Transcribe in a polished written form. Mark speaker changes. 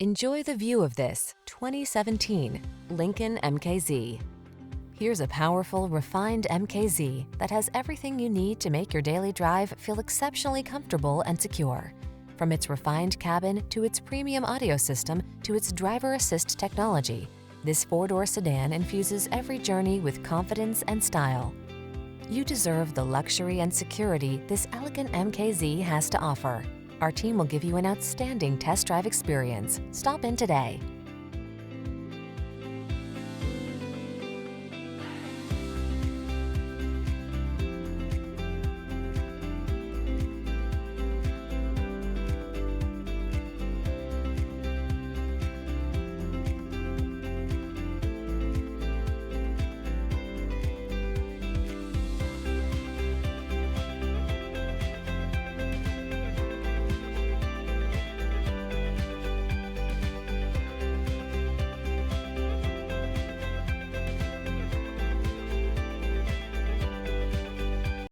Speaker 1: Enjoy the view of this 2017 Lincoln MKZ. Here's a powerful, refined MKZ that has everything you need to make your daily drive feel exceptionally comfortable and secure. From its refined cabin to its premium audio system to its driver assist technology, this four-door sedan infuses every journey with confidence and style. You deserve the luxury and security this elegant MKZ has to offer. Our team will give you an outstanding test drive experience. Stop in today.